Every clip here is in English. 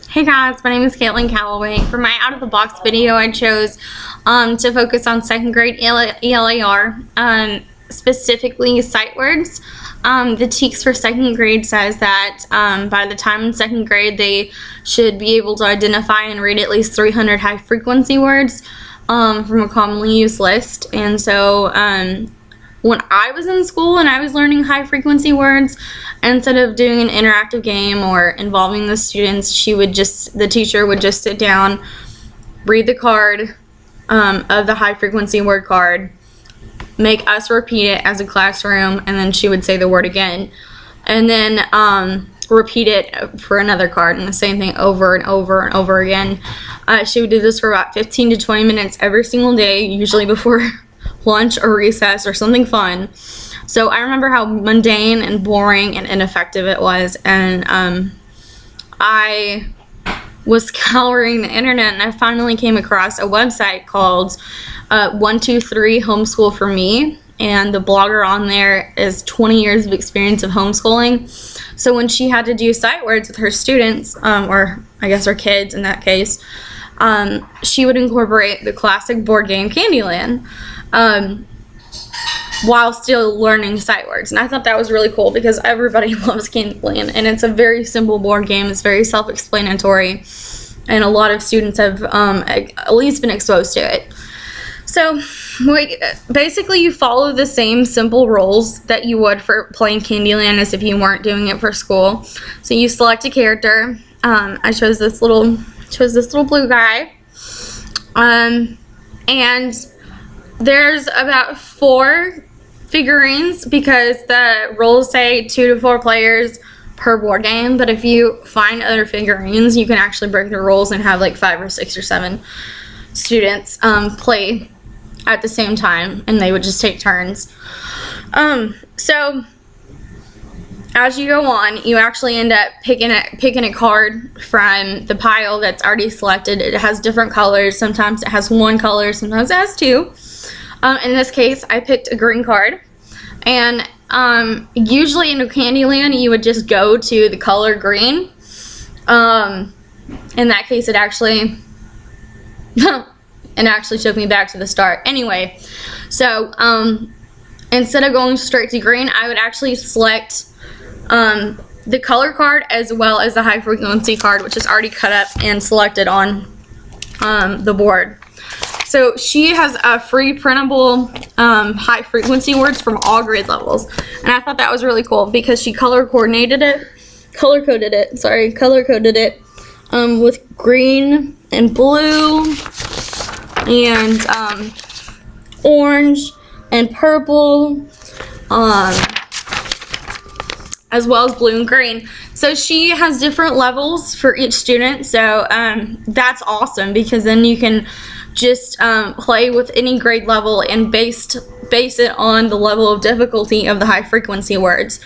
Hey guys, my name is Callaway. For my out of the box video, I chose to focus on second grade ELAR, specifically sight words. The TEKS for second grade says that by the time in second grade, they should be able to identify and read at least 300 high frequency words from a commonly used list. And so when I was in school and I was learning high frequency words, instead of doing an interactive game or involving the students, the teacher would just sit down, read the card of the high frequency word card, make us repeat it as a classroom, and then she would say the word again, and then repeat it for another card, and the same thing over and over and over again. She would do this for about 15 to 20 minutes every single day, usually before lunch or recess or something fun. So I remember how mundane and boring and ineffective it was, and I was scouring the internet, and I finally came across a website called 123 Homeschool for Me, and the blogger on there is 20 years of experience of homeschooling. So when she had to do sight words with her students, or I guess her kids in that case, she would incorporate the classic board game Candyland while still learning sight words. And I thought that was really cool because everybody loves Candyland, and it's a very simple board game. It's very self-explanatory, and a lot of students have at least been exposed to it. So basically you follow the same simple rules that you would for playing Candyland as if you weren't doing it for school. So you select a character. I chose this little blue guy, and there's about 4 figurines because the rules say 2 to 4 players per board game, but if you find other figurines, you can actually break the rules and have like 5 or 6 or 7 students play at the same time, and they would just take turns. So as you go on, you actually end up picking a card from the pile that's already selected. It has different colors. Sometimes it has 1 color, sometimes it has 2. In this case, I picked a green card, and usually in a Candyland, you would just go to the color green. In that case, it actually took me back to the start. Anyway, so instead of going straight to green, I would actually select the color card as well as the high frequency card, which is already cut up and selected on the board. So she has a free printable high frequency words from all grade levels, and I thought that was really cool because she color coded it with green and blue and orange and purple, as well as blue and green. So she has different levels for each student, so that's awesome because then you can just play with any grade level and base it on the level of difficulty of the high frequency words.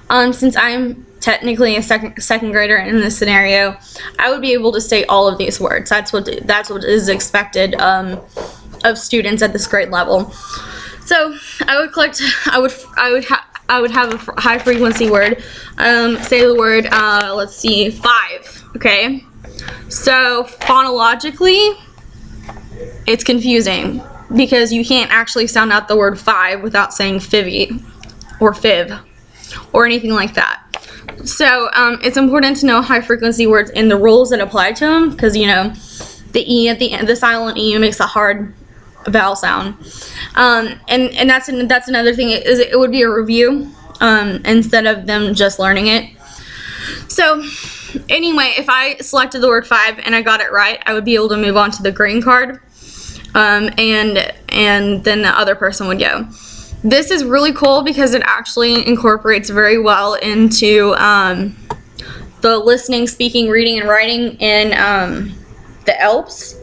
Since I'm technically a second grader in this scenario, I would be able to say all of these words. That's what is expected of students at this grade level. So I would have a high frequency word. Say the word, let's see, 5. Okay. So phonologically, it's confusing because you can't actually sound out the word 5 without saying fivvy or fiv or anything like that. So it's important to know high frequency words and the rules that apply to them, because you know the E at the end, the silent E, makes a hard vowel sound. And that's another thing, is it would be a review instead of them just learning it. So anyway, if I selected the word 5 and I got it right, I would be able to move on to the green card, and then the other person would go. This is really cool because it actually incorporates very well into the listening, speaking, reading, and writing in the ELPS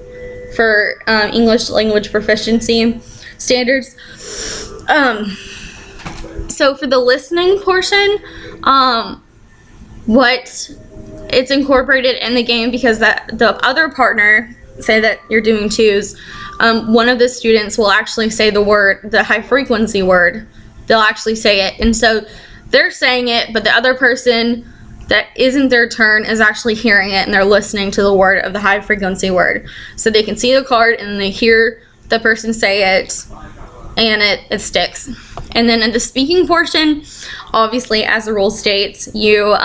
for English language proficiency standards. So for the listening portion, what it's incorporated in the game, because the other partner, say that you're doing 2s, one of the students will actually say the high frequency word. They'll actually say it, and so they're saying it, but the other person that isn't their turn is actually hearing it, and they're listening to the word of the high frequency word. So they can see the card and they hear the person say it, and it sticks. And then in the speaking portion, obviously, as the rule states, you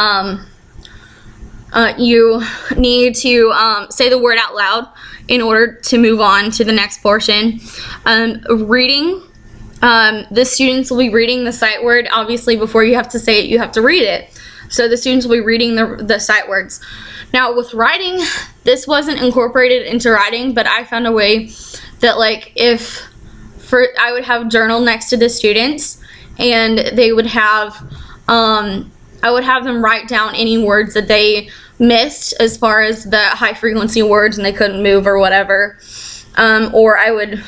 need to say the word out loud in order to move on to the next portion. Reading, the students will be reading the sight word. Obviously, before you have to say it, you have to read it. So the students will be reading the sight words. Now with writing, this wasn't incorporated into writing, but I found a way that, like, I would have a journal next to the students, and they would have, I would have them write down any words that they missed as far as the high frequency words and they couldn't move or whatever. Or I would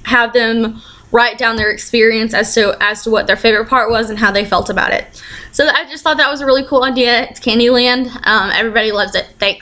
have them write down their experience as to what their favorite part was and how they felt about it. So I just thought that was a really cool idea. It's Candyland. Everybody loves it. Thanks.